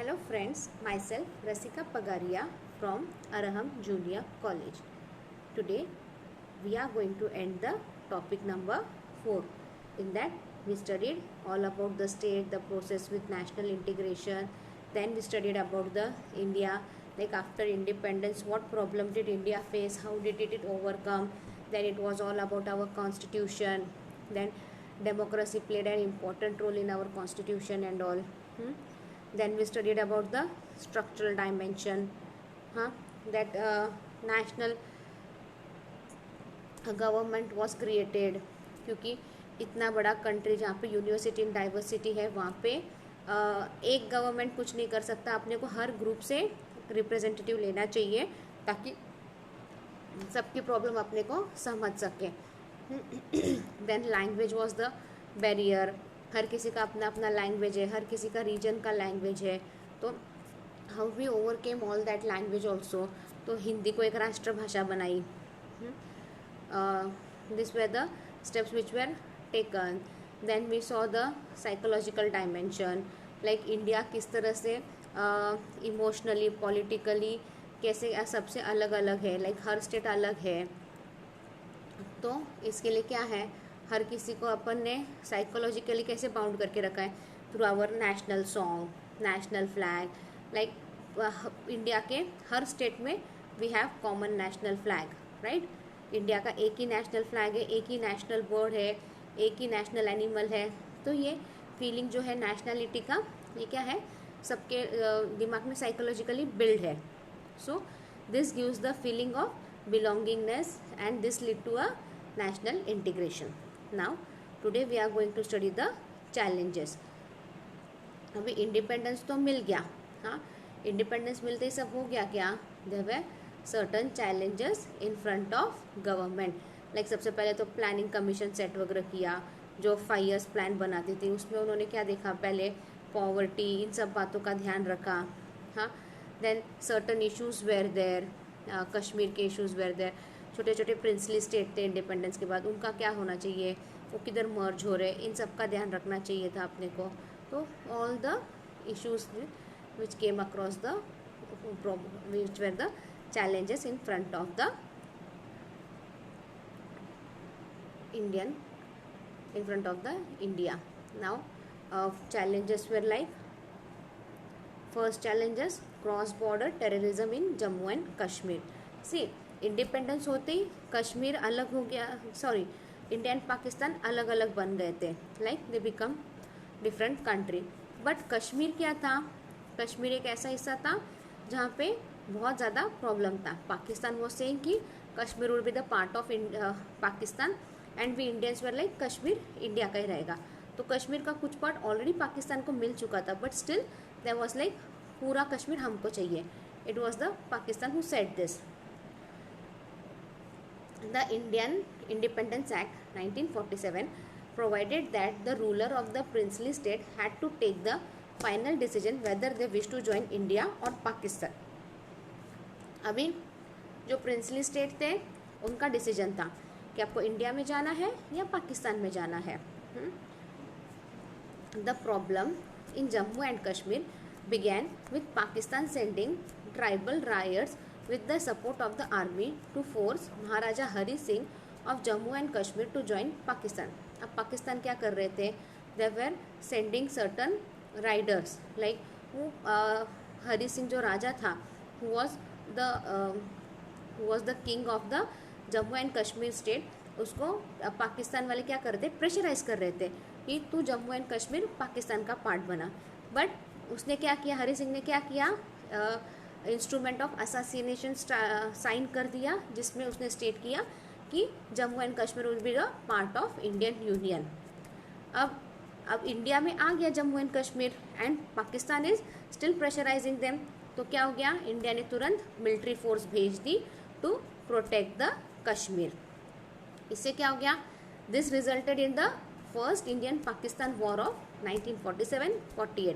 Hello friends, myself Rasika Pagaria from Araham Junior College. Today we are going to end the topic number 4. In that we studied all about the state, the process with national integration. Then we studied about the India, like after independence, what problem did India face, how did it overcome. Then it was all about our constitution. Then democracy played an important role in our constitution and all. Then we studied about the structural dimension, that national government was created, क्योंकि इतना बड़ा country जहाँ पे university in diversity है, वहाँ पे एक government कुछ नहीं कर सकता. अपने को हर ग्रुप से रिप्रेजेंटेटिव लेना चाहिए ताकि सबकी प्रॉब्लम अपने को समझ सके. Then language was the barrier. हर किसी का अपना अपना लैंग्वेज है, हर किसी का रीजन का लैंग्वेज है. तो how we overcame all that language also. तो हिंदी को एक राष्ट्रभाषा बनाई. These were the steps which were taken. Then we saw the psychological dimension, like India किस तरह से इमोशनली पॉलिटिकली कैसे सबसे अलग अलग है, लाइक हर स्टेट अलग है. तो इसके लिए क्या है, हर किसी को अपन ने साइकोलॉजिकली कैसे बाउंड करके रखा है through our national song, national flag. Like India के हर स्टेट में we have common national flag, right. India का एक ही नेशनल फ्लैग है, एक ही नेशनल बर्ड है, एक ही नेशनल एनिमल है. तो ये फीलिंग जो है नेशनलिटी का, ये क्या है, सबके दिमाग में साइकोलॉजिकली बिल्ड है. So this gives the feeling of belongingness and this lead to a national integration. Now today we are going to study the challenges. अभी इंडिपेंडेंस तो मिल गया, हाँ, इंडिपेंडेंस मिलते ही सब हो गया क्या, there were certain challenges in front of government. Like सबसे पहले तो प्लानिंग कमीशन सेट वगैरह किया, जो 5 years प्लान बनाती थी. उसमें उन्होंने क्या देखा, पहले पॉवर्टी, इन सब बातों का ध्यान रखा. हाँ, then certain issues were there, Kashmir के इश्यूज वेयर देयर. छोटे छोटे प्रिंसली स्टेट थे इंडिपेंडेंस के बाद, उनका क्या होना चाहिए, वो किधर मर्ज हो रहे, इन सब का ध्यान रखना चाहिए था अपने को. तो all the issues which came across the which where the challenges in front of the India. Now challenges were like, first challenges, cross border terrorism in Jammu and Kashmir. See, independence होते ही कश्मीर अलग हो गया, sorry, India and Pakistan अलग अलग बन गए थे, like they become different country. But Kashmir क्या था, कश्मीर एक ऐसा हिस्सा था जहाँ पे बहुत ज़्यादा प्रॉब्लम था. पाकिस्तान वो सेइंग कि Kashmir would be the part of Pakistan and we Indians were like Kashmir India का ही रहेगा. तो कश्मीर का कुछ पार्ट ऑलरेडी पाकिस्तान को मिल चुका था, but still there was like पूरा कश्मीर हमको चाहिए. It was the Pakistan who said this. The Indian independence act 1947 provided that the ruler of the princely state had to take the final decision whether they wish to join India or Pakistan. अभी जो princely state थे उनका decision था कि आपको India में जाना है या पाकिस्तान में जाना है. The problem in Jammu and Kashmir began with Pakistan sending tribal riots with the support of the army to force Maharaja Hari Singh of Jammu and Kashmir to join Pakistan. अब पाकिस्तान क्या कर रहे थे, they were sending certain riders, like वो हरी सिंह जो राजा था, who was the king of the Jammu and Kashmir state. उसको पाकिस्तान वाले क्या कर रहे थे, प्रेशराइज कर रहे थे कि तू जम्मू एंड कश्मीर पाकिस्तान का पार्ट बना. बट उसने क्या किया, हरी सिंह ने क्या किया, इंस्ट्रूमेंट ऑफ असैसिनेशन साइन कर दिया, जिसमें उसने स्टेट किया कि Jammu and Kashmir will be the part of Indian union. अब इंडिया में आ गया Jammu and Kashmir and Pakistan is still pressurising them. तो क्या हो गया, इंडिया ने तुरंत मिलिट्री फोर्स भेज दी टू प्रोटेक्ट द कश्मीर. इससे क्या हो गया, this resulted in the first Indian Pakistan war of 1947-48.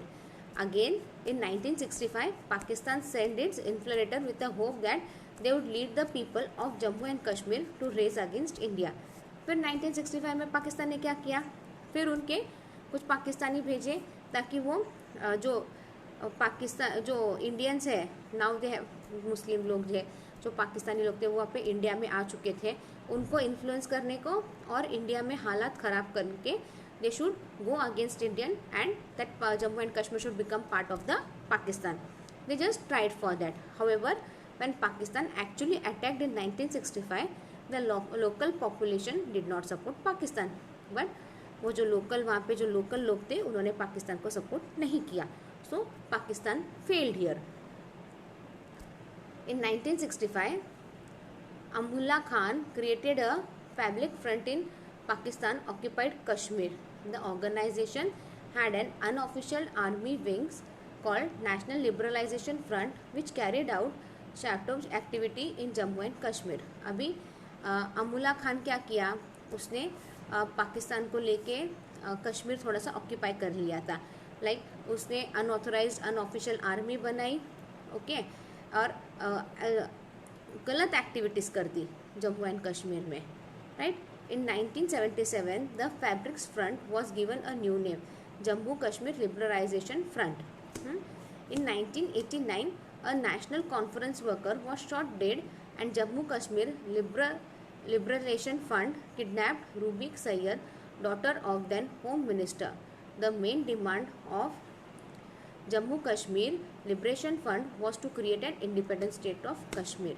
Again in 1965 Pakistan send its infiltrator with the hope that they would lead the people of Jammu and Kashmir to raise against India. फिर 1965 में पाकिस्तान ने क्या किया, फिर उनके कुछ पाकिस्तानी भेजे ताकि वो जो पाकिस्तान जो इंडियंस है नाउ दे हैव, मुस्लिम लोग जो पाकिस्तानी लोग थे वो वहाँ पे इंडिया में आ चुके थे, उनको इन्फ्लुएंस करने को और इंडिया में हालात ख़राब करके they should go against Indian and that Jammu and Kashmir should become part of the Pakistan. They just tried for that. However, when Pakistan actually attacked in 1965, the local population did not support Pakistan. But वो जो local वहाँ पे जो local लोग थे उन्होंने पाकिस्तान को support नहीं किया. So Pakistan failed here. In 1965, Amullah Khan created a public front in Pakistan occupied Kashmir. The organization had an unofficial army wings called National Liberalization Front, which carried out sabotage activity in Jammu and Kashmir. अभी अमुल्ला खान क्या किया, उसने पाकिस्तान को लेके कश्मीर थोड़ा सा occupy कर लिया था. लाइक उसने अनऑथराइज्ड अनऑफिशियल आर्मी बनाई, ओके, और गलत एक्टिविटीज़ कर दी जम्मू एंड कश्मीर में, right. In 1977, the Fabrics Front was given a new name, Jammu Kashmir Liberalization Front. In 1989, a national conference worker was shot dead and Jammu Kashmir Liberalization Fund kidnapped Ruby Sayyed, daughter of then Home Minister. The main demand of Jammu Kashmir Liberation Fund was to create an independent state of Kashmir.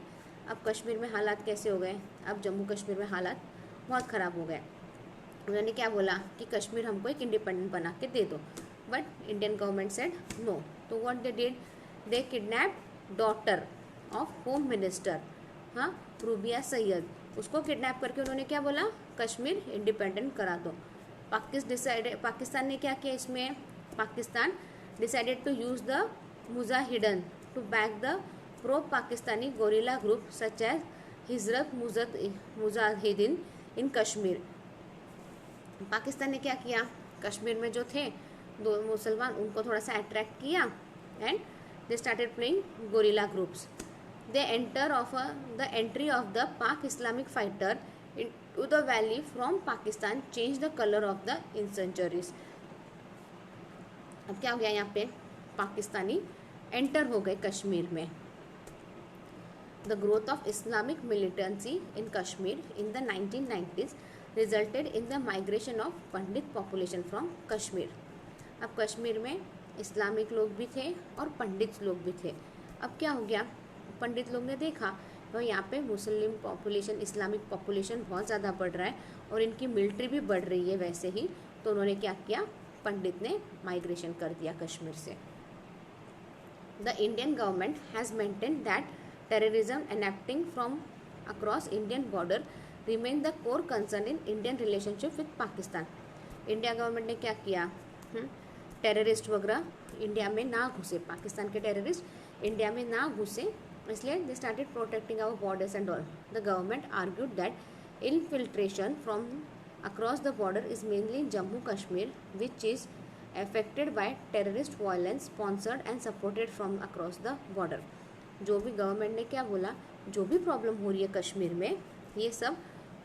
अब कश्मीर में हालात कैसे हो गए, अब जम्मू कश्मीर में हालात बहुत ख़राब हो गए. उन्होंने क्या बोला कि कश्मीर हमको एक इंडिपेंडेंट बना के दे दो, but Indian government said no. तो what they did, they kidnap daughter of home minister, हाँ, रूबिया सैयद. उसको किडनैप करके उन्होंने क्या बोला, कश्मीर इंडिपेंडेंट करा दो. पाकिस्तान ने क्या किया इसमें, Pakistan decided to use the mujahideen to back the pro Pakistani guerrilla group such as हिजरत मुजाहिदीन इन कश्मीर. पाकिस्तान ने क्या किया, कश्मीर में जो थे दो मुसलमान उनको थोड़ा सा अट्रैक्ट किया and they started playing guerrilla groups. They the entry of the Pak Islamic fighter in to the valley from Pakistan change the colour of the insurgencies. अब क्या हो गया, यहाँ पे पाकिस्तानी एंटर हो गए कश्मीर में. The growth of Islamic militancy in Kashmir in the 1990s resulted in the migration of Pandit population from Kashmir. अब कश्मीर में इस्लामिक लोग भी थे और पंडित लोग भी थे. अब क्या हो गया, पंडित लोग ने देखा तो यहाँ पे मुस्लिम पॉपुलेशन इस्लामिक पॉपुलेशन बहुत ज़्यादा बढ़ रहा है और इनकी मिलिट्री भी बढ़ रही है वैसे ही, तो उन्होंने क्या किया, पंडित ने माइग्रेशन कर दिया कश्मीर से. The Indian government has maintained that terrorism enacting from across Indian border remain the core concern in Indian relationship with Pakistan. India government ने क्या किया, टेररिस्ट वगैरह इंडिया में ना घुसे, पाकिस्तान के टेररिस्ट इंडिया में ना घुसे, इसलिए they started protecting our borders and all. The government argued that infiltration from across the border is mainly in Jammu Kashmir which is affected by terrorist violence sponsored and supported from across the border. जो भी government ने क्या बोला, जो भी problem हो रही है कश्मीर में, ये सब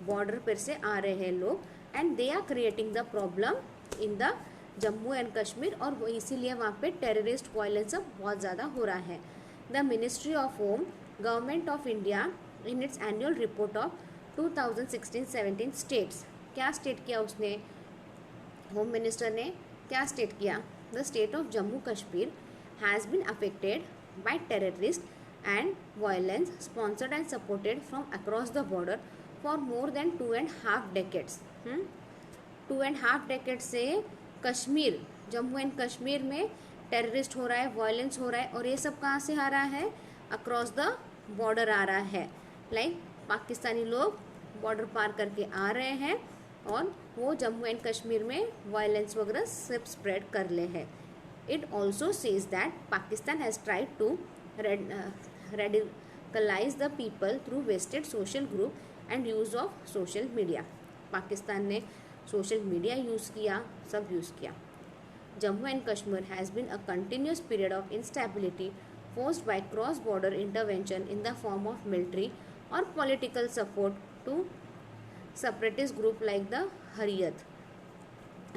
बॉर्डर पर से आ रहे हैं लोग and they are creating the problem in the Jammu and Kashmir, और वो इसीलिए वहाँ पे टेररिस्ट वायलेंस सब बहुत ज़्यादा हो रहा है. The ministry of home government of India in its annual report of 2016-17 states, क्या स्टेट किया उसने, होम मिनिस्टर ने क्या स्टेट किया, the state of Jammu Kashmir has been affected by terrorist and violence sponsored and supported from across the border for more than 2.5 decades. 2.5 decades से Kashmir, Jammu and Kashmir में terrorist हो रहा है, वायलेंस हो रहा है, और ये सब कहाँ से आ रहा है, अक्रॉस द बॉर्डर आ रहा है. लाइक पाकिस्तानी लोग बॉर्डर पार करके आ रहे हैं और वो जम्मू एंड कश्मीर में वायलेंस वगैरह सब स्प्रेड कर ले हैं. It also says that Pakistan has tried to radicalize the people through wasted social group and use of social media. Pakistan ने सोशल मीडिया यूज़ किया, सब यूज़ किया. Jammu and Kashmir has been a continuous period of instability forced by cross border intervention in the form of military or political support to separatist group like the Hurriyat.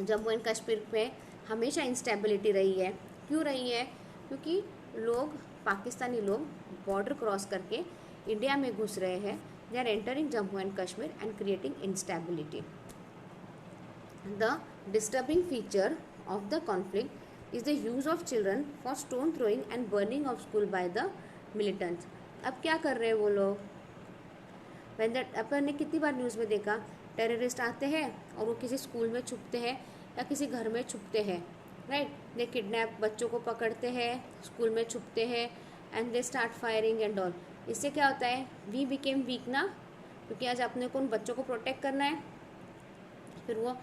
Jammu and Kashmir में हमेशा instability रही है. क्यों रही है, क्योंकि लोग, पाकिस्तानी लोग बॉर्डर क्रॉस करके इंडिया में घुस रहे हैं. They are entering Jammu and Kashmir and creating instability. The disturbing feature of the conflict is the use of children for stone throwing and burning of school by the militants. अब क्या कर रहे हैं वो लोग? When that, अपन ने कितनी बार न्यूज़ में देखा, टेररिस्ट आते हैं और वो किसी स्कूल में छुपते हैं या किसी घर में छुपते हैं, राइट. दे किडनैप, बच्चों को पकड़ते हैं, स्कूल में छुपते हैं and they start firing and all. इससे क्या होता है? वी बिकेम वीक ना, क्योंकि आज अपने को उन बच्चों को प्रोटेक्ट करना है. फिर वो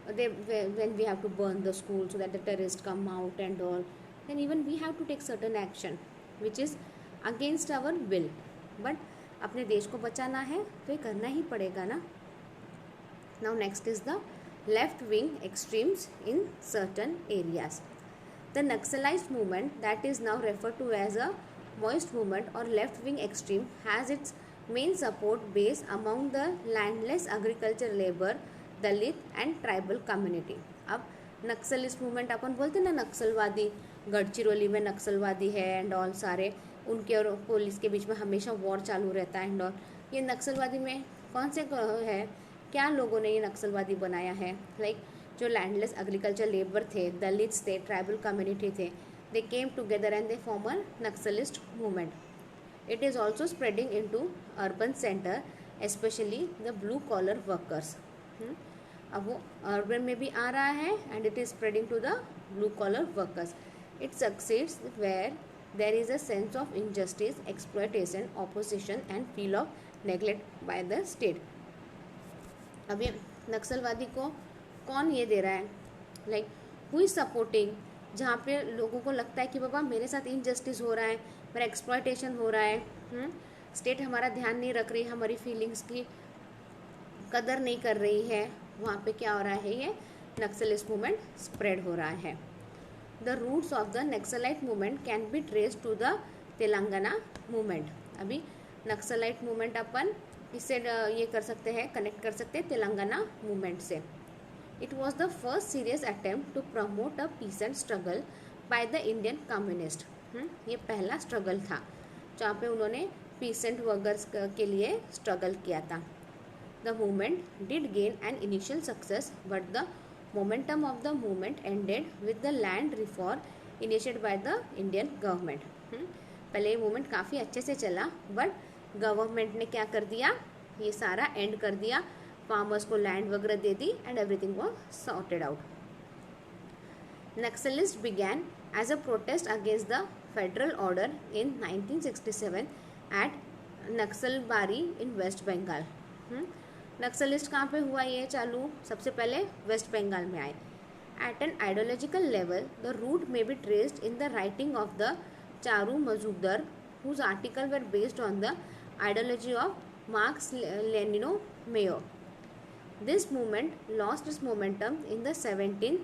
when we have to burn the school so that the terrorists come out and all, then even we have to take certain action which is against our will. But अपने देश को बचाना है तो ये करना ही पड़ेगा ना. Now next is the left wing extremes in certain areas. The Naxalite movement, that is now referred to as a Maoist movement or left wing extreme, has its main support base among the landless agriculture labor, Dalit and tribal community. अब Naxalist movement अपन बोलते हैं ना, नक्सलवादी, गढ़चिरौली में नक्सलवादी है and all, सारे उनके और police के बीच में हमेशा वॉर चालू रहता है एंड ऑल. ये नक्सलवादी में कौन से है, क्या लोगों ने ये नक्सलवादी बनाया है? लाइक जो लैंडलेस एग्रीकल्चर लेबर थे, दलित थे, ट्राइबल कम्युनिटी थे, they came together and they form a Naxalist movement. It is also spreading in to urban centre, specially the blue collar workers. अब वो अर्बन में भी आ रहा है and it is spreading to the blue collar workers. It succeeds where there is a sense of injustice, exploitation, opposition and feel of neglect by the state. अब ये नक्सलवादी को कौन ये दे रहा है? Like who is supporting? जहाँ पे लोगों को लगता है कि बाबा मेरे साथ इनजस्टिस हो रहा है, मेरा एक्सप्लॉयटेशन हो रहा है, स्टेट हमारा ध्यान नहीं रख रही, हमारी फीलिंग्स की कदर नहीं कर रही है, वहाँ पे क्या हो रहा है? ये नक्सलिस्ट मूवमेंट स्प्रेड हो रहा है. The roots of the Naxalite movement can be traced to the Telangana movement. अभी नक्सलाइट मूवमेंट अपन इससे ये कर सकते हैं, कनेक्ट कर सकते हैं तेलंगाना मूवमेंट से. It was the first serious attempt to promote a peasant struggle by the Indian communist. ये पहला स्ट्रगल था जहाँ पे उन्होंने पीसेंट वर्कर्स के लिए स्ट्रगल किया था. The movement did gain an initial success, but the momentum of the movement ended with the land reform initiated by the Indian government. पहले ये मूवमेंट काफ़ी अच्छे से चला, बट गवर्नमेंट ने क्या कर दिया? ये सारा एंड कर दिया, फार्मर्स को लैंड वगैरह दे दी and everything was sorted out. Naxalists began as a protest against the federal order in 1967 at Naxalbari in West Bengal. Naxalist कहाँ पे हुआ ये चालू? सबसे पहले वेस्ट बंगाल में आए. At an ideological level the root may be traced in the writing of the Charu Majumdar, whose article were based on the ideology of Marx Lenin Mao. This movement lost its momentum in the 17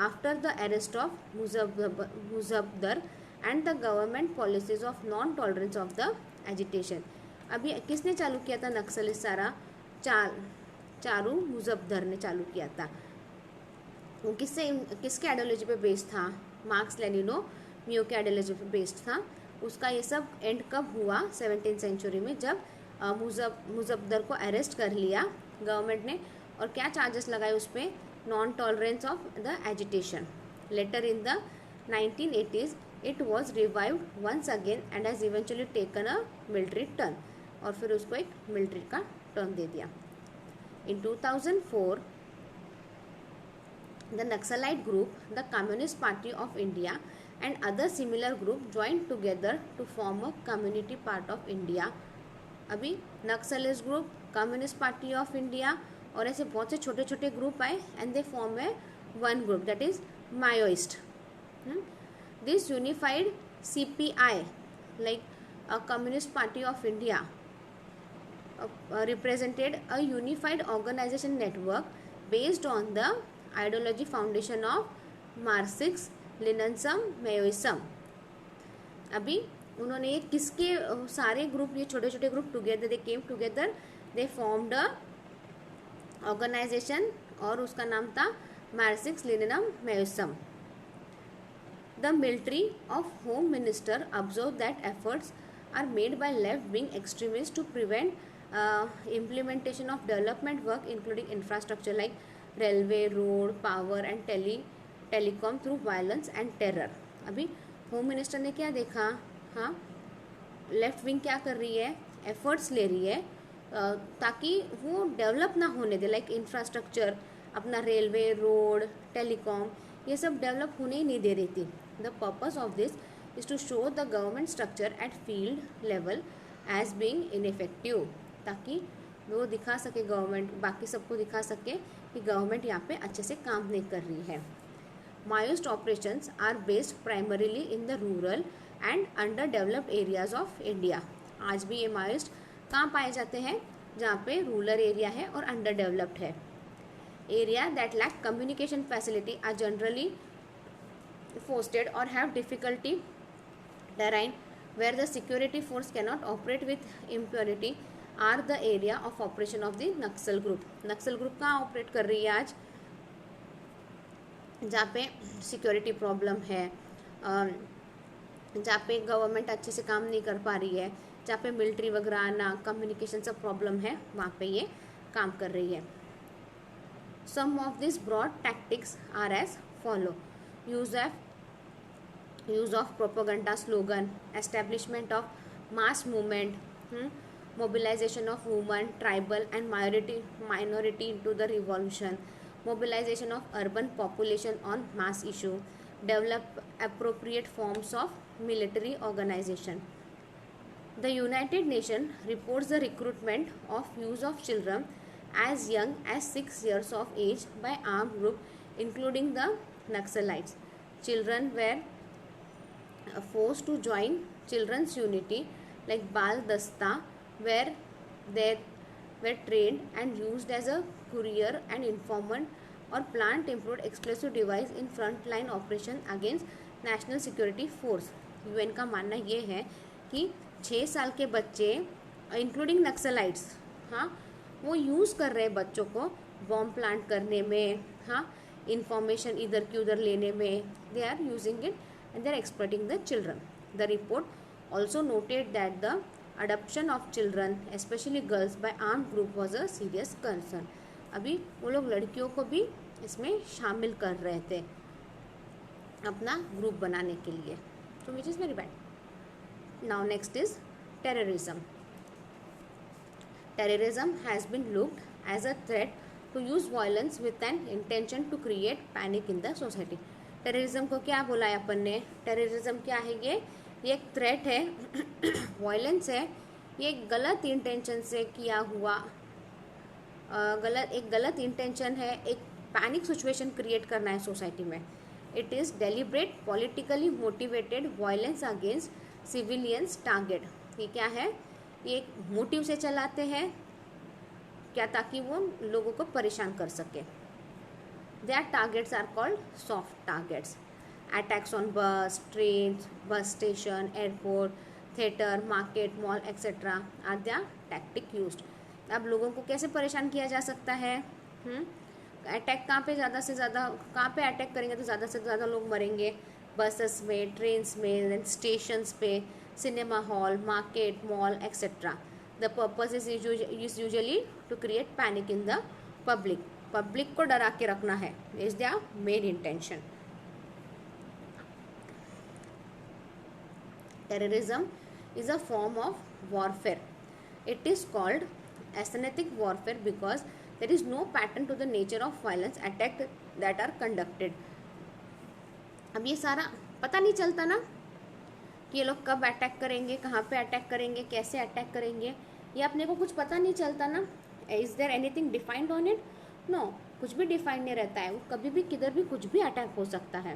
after the arrest of Muzaffar and the government policies of non tolerance of the agitation. अभी किसने चालू किया था नक्सलिस्ट? सारा चारू मुजफ्फर ने चालू किया था. वो किसके आइडियोलॉजी पे बेस्ड था? मार्क्स लेनिनो मियो के आइडियोलॉजी पे बेस्ड था. उसका ये सब एंड कब हुआ? 17th सेंचुरी में, जब मुजफ्फर को अरेस्ट कर लिया गवर्नमेंट ने, और क्या चार्जेस लगाए उस पर? Non tolerance of the agitation. Later in the 1980s it was revived once again and has eventually taken a military turn. और फिर उसको एक मिलिट्री का टर्न दे दिया. इन 2004 the Naxalite group, the Communist Party of India and other similar group joined together to form a community part of India. अभी Naxalist group, communist party of India और ऐसे बहुत से छोटे छोटे ग्रुप आए and they form a one group that is Maoist. This unified CPI, like a Communist Party of India, represented a unified organization network based on the ideology foundation of Marxism Maoism. अभी उन्होंने ये किसके सारे group, ये छोटे छोटे group together, they came together, they formed a organisation और उसका नाम था Marxist Leninism Maoism. The military of Home Minister observed that efforts are made by left-wing extremists to prevent implementation of development work including infrastructure like railway, road, power and telecom through violence and terror. अभी home minister ने क्या देखा, हाँ left wing क्या कर रही है, efforts ले रही है ताकि वो डेवलप ना होने दे, लाइक इंफ्रास्ट्रक्चर, अपना रेलवे, रोड, टेलीकॉम, ये सब डेवलप होने ही नहीं दे रही थी. The purpose of this is to show the government structure at field level as being ineffective, ताकि वो दिखा सके, गवर्नमेंट बाकी सबको दिखा सके कि गवर्नमेंट यहाँ पे अच्छे से काम नहीं कर रही है. Maoist operations are based primarily in the rural and under developed areas of India. आज भी ये मायोस्ट कहाँ पाए जाते हैं, जहाँ पे रूरल एरिया है और अंडर डेवलप्ड है. Area that lack communication facility are generally forested और have difficulty terrain where the security force cannot operate with impunity are the area of operation of the Naxal group. Naxal group कहाँ operate कर रही है आज, जहाँ पे security problem है, जहाँ पे गवर्नमेंट अच्छे से काम नहीं कर पा रही है, जहाँ पे मिलिट्री वगैरह ना, कम्युनिकेशन सब प्रॉब्लम है, वहाँ पे ये काम कर रही है. Some of these broad tactics are as follow: use of propaganda slogan, establishment of mass movement, mobilization of women, tribal and minority into the revolution, mobilization of urban population on mass issue, develop appropriate forms of military organization. The United Nations reports the recruitment of use of children as young as 6 years of age by armed group including the Naxalites. Children were forced to join children's unity like Bal Dasta, where they were trained and used as a courier and informant or plant improved explosive device in frontline operation against national security force. UN का मानना ये है कि 6 साल के बच्चे including Naxalites, हाँ वो यूज़ कर रहे हैं बच्चों को बॉम्ब प्लांट करने में, हाँ इंफॉर्मेशन इधर की उधर लेने में, they are using it and they are exploiting the children. The report also noted that the adoption of children, especially girls, by armed group was a serious concern. अभी वो लोग लड़कियों को भी इसमें शामिल कर रहे थे अपना ग्रुप बनाने के लिए, so which is very bad. Now next is terrorism. Terrorism has been looked as a threat to use violence with an intention to create panic in the society. Terrorism को क्या बोला है अपन ने, टेररिज्म क्या है, ये एक थ्रेट है, वायलेंस है, ये गलत इंटेंशन से किया हुआ, एक गलत इंटेंशन है, एक पैनिक सिचुएशन क्रिएट करना है सोसाइटी में. It is deliberate politically motivated violence against civilians target. ये क्या है, ये एक मोटिव से चलाते हैं क्या, ताकि वो लोगों को परेशान कर सके. Their targets are called soft targets. Attacks on bus, trains, bus station, airport, theater, market, mall, etc. are their tactic used. अब लोगों को कैसे परेशान किया जा सकता है, अटैक कहाँ पे ज़्यादा से ज़्यादा, कहाँ पे अटैक करेंगे तो ज़्यादा से ज़्यादा लोग मरेंगे, बसेस में, ट्रेन्स में, स्टेशंस पे, cinema hall, market, mall, etcetera. The purpose is usually to create panic in the public. Public को डरा के रखना है, is the main intention. Terrorism is a form of warfare. It is called aesthetic warfare because there is no pattern to the nature of violence attack that are conducted. अब ये सारा पता नहीं चलता ना कि ये लोग कब अटैक करेंगे, कहाँ पे अटैक करेंगे, कैसे अटैक करेंगे, ये अपने को कुछ पता नहीं चलता ना. Is there anything defined on it? No, कुछ भी डिफाइन नहीं रहता है. वो कभी भी किधर भी कुछ भी अटैक हो सकता है.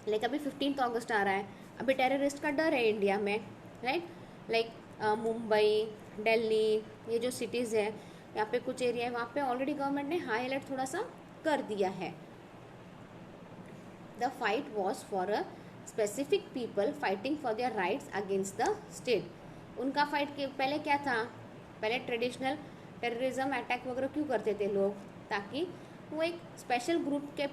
लाइक अभी 15 अगस्त आ रहा है, अभी टेररिस्ट का डर है इंडिया में, राइट. लाइक मुंबई, दिल्ली, ये जो सिटीज़ है, यहाँ पे कुछ एरिया है, वहाँ पे ऑलरेडी गवर्नमेंट ने हाई अलर्ट थोड़ा सा कर दिया है. The fight was for a specific people fighting for their rights against the state. उनका फाइट के पहले क्या था, पहले ट्रेडिशनल टेररिज्म अटैक वगैरह क्यों करते थे लोग, ताकि वो एक स्पेशल ग्रुप के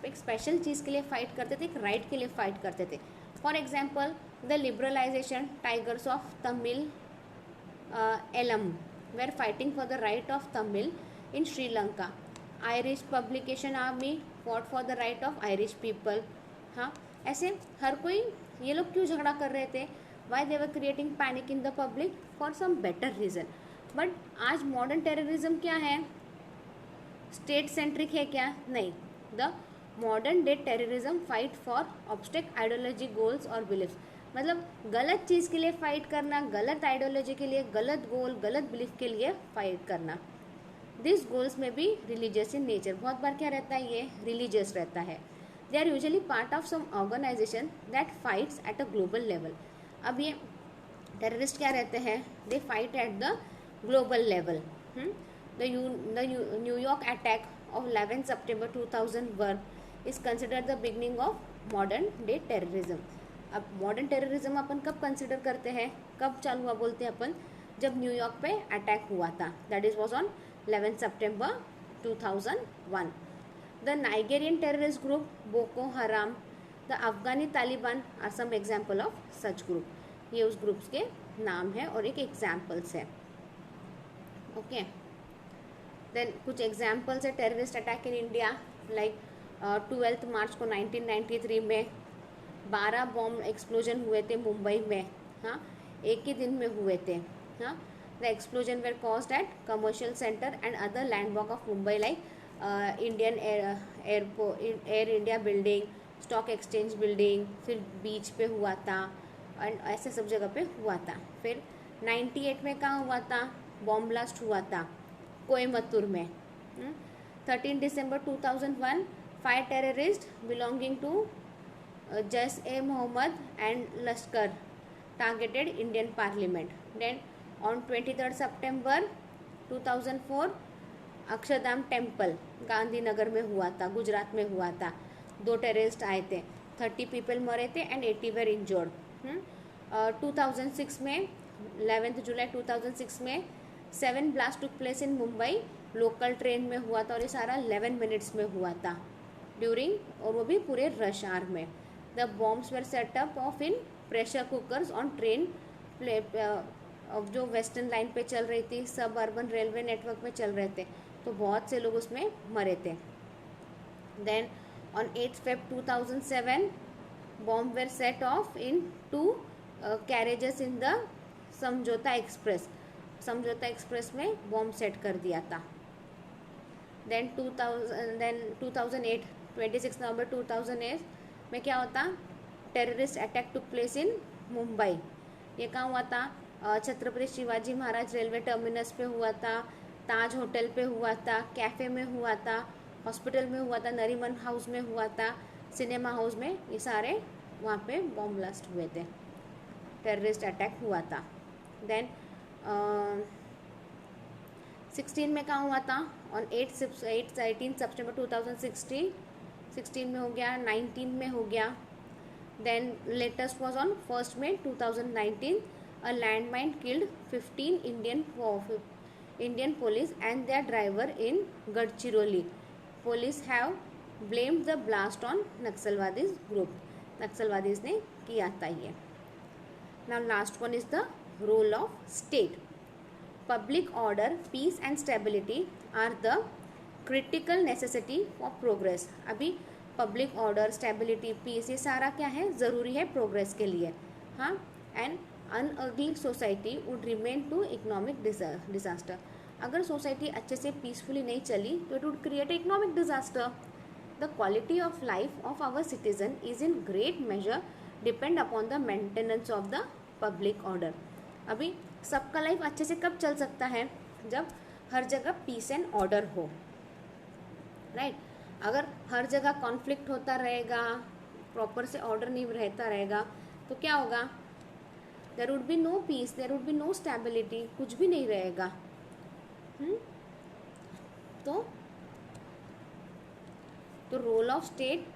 एक स्पेशल चीज़ के लिए फाइट करते थे, एक राइट के लिए फाइट करते थे. For example the liberalization tigers of Tamil Eelam were fighting for the right of Tamil in Sri Lanka. Irish publication army fought for the right of Irish people. हाँ, ऐसे हर कोई, ये लोग क्यों झगड़ा कर रहे थे? Why they were creating panic in the public for some better reason. But आज मॉडर्न टेररिज्म क्या है? स्टेट सेंट्रिक है क्या? नहीं. The modern day terrorism fight for abstract ideology goals और बिलीफ्स. मतलब गलत चीज़ के लिए फाइट करना, गलत आइडियोलॉजी के लिए, गलत गोल, गलत बिलीफ के लिए फाइट करना. दिस गोल्स में भी रिलीजियस इन नेचर. बहुत बार क्या रहता है? ये रिलीजियस रहता है. They are usually part of some organization that fights at a global level. अब ये टेररिस्ट क्या रहते हैं? They fight at the global level. The New York attack of 11 September 2001 is considered the beginning of modern day terrorism. अब modern terrorism अपन कब consider करते हैं, कब चालू हुआ बोलते हैं अपन? जब न्यूयॉर्क पे अटैक हुआ था. That is was on 11 September 2001. The Nigerian terrorist group Boko Haram, the Afghani Taliban are some example of such group. ये उस ग्रुप्स के नाम है और एक एग्जाम्पल्स है. ओके, देन कुछ एग्जाम्पल्स है terrorist attack in India. Like 12 मार्च को 1993 में 12 बॉम्ब एक्सप्लोजन हुए थे मुंबई में. हाँ, एक ही दिन में हुए थे. हाँ, the explosion were caused at commercial center and other landmark of Mumbai like Indian airport, Air India building, stock exchange building. फिर बीच पे हुआ था एंड ऐसे सब जगह पे हुआ था. फिर 98 में कहाँ हुआ था? बॉम्ब ब्लास्ट हुआ था कोयम्बतूर में. 13 December 2001 5 terrorists belonging to Jaish-e-Mohammed and Lashkar targeted Indian Parliament. Then on 23rd September 2004 Akshardham temple Gandhinagar में हुआ था, गुजरात में हुआ था. 2 टेररिस्ट आए थे, 30 पीपल मरे थे एंड 80 वर इंजर्ड. 2006 में 11 जुलाई 2006 में 7 blast took place in Mumbai. Local train में हुआ था और ये सारा 11 मिनट्स में हुआ था ड्यूरिंग, और वो भी पूरे रश आवर में. The bombs were set up of in pressure cookers on train जो वेस्टर्न लाइन पे चल रही थी, सब अर्बन रेलवे नेटवर्क में चल रहे थे, तो बहुत से लोग उसमें मरे थे. Then on 8 Feb 2007 bomb were set off in 2 carriages in the Samjhauta express. Samjhauta express में बॉम्ब सेट कर दिया था. देन 2008 26 नवंबर 2008 में क्या होता? Terrorist attack took place in Mumbai. ये कहाँ हुआ था? छत्रपति शिवाजी महाराज रेलवे टर्मिनस पे हुआ था, ताज होटल पे हुआ था, कैफ़े में हुआ था, हॉस्पिटल में हुआ था, नरीमन हाउस में हुआ था, सिनेमा हाउस में. ये सारे वहाँ पे बॉम्ब ब्लास्ट हुए थे, टेररिस्ट अटैक हुआ था. देन 16 में कहाँ हुआ था? ऑन 18 September 2016 में हो गया, 19 में हो गया. Then latest was on 1 May 2019. A landmine killed 15 Indian police and their driver in Gadchiroli. Police have blamed the blast on Naxalwadis group. Naxalwadis ने किया था ये. Now last one is the role of state. Public order, peace and stability are the critical necessity for progress. अभी public order, stability, piece, ये सारा क्या है? ज़रूरी है प्रोग्रेस के लिए. हाँ, and unruly society would remain to economic disaster. अगर सोसाइटी अच्छे से पीसफुली नहीं चली तो it would create economic disaster. The quality of life of our citizen is in great measure depend upon the maintenance of the public order. अभी सबका life अच्छे से कब चल सकता है? जब हर जगह पीस एंड ऑर्डर हो. राइट. अगर हर जगह कॉन्फ्लिक्ट होता रहेगा, प्रॉपर से ऑर्डर नहीं रहता रहेगा, तो क्या होगा? There would be no peace, there would be no stability, कुछ भी नहीं रहेगा. तो role of state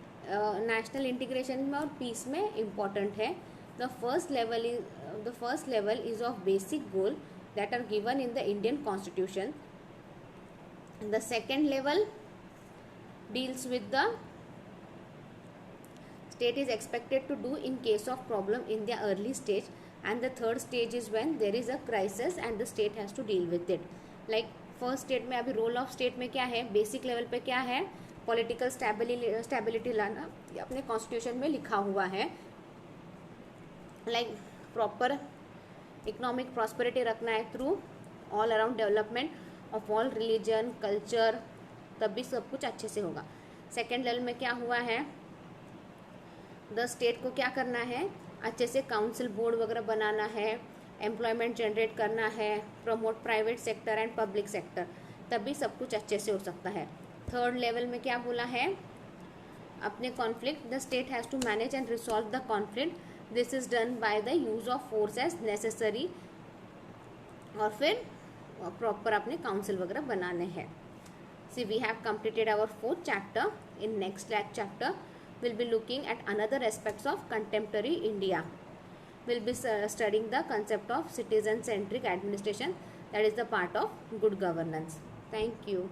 national integration में और पीस में इम्पॉर्टेंट है. The first level is of basic goal that are given in the Indian Constitution. The second level deals with the state is expected to do in case of problem in the early stage, and the third stage is when there is a crisis and the state has to deal with it. Like first state में अभी role of state में क्या है, basic level पे क्या है, political stability लाना, ये अपने कॉन्स्टिट्यूशन में लिखा हुआ है. लाइक प्रॉपर इकोनॉमिक प्रॉस्पेरिटी रखना है through all around development of all religion culture, तभी सब कुछ अच्छे से होगा. सेकेंड लेवल में क्या हुआ है, द स्टेट को क्या करना है, अच्छे से काउंसिल बोर्ड वगैरह बनाना है, एम्प्लॉयमेंट जनरेट करना है, promote private sector and public sector, तभी सब कुछ अच्छे से हो सकता है. थर्ड लेवल में क्या बोला है, अपने conflict, the state has to manage and resolve the conflict, this is done by the use of force as necessary, और फिर प्रॉपर अपने काउंसिल वगैरह बनाने हैं. See we have completed our fourth chapter. In next chapter we'll be looking at another aspects of contemporary India. We'll be studying the concept of citizen-centric administration, that is the part of good governance. Thank you.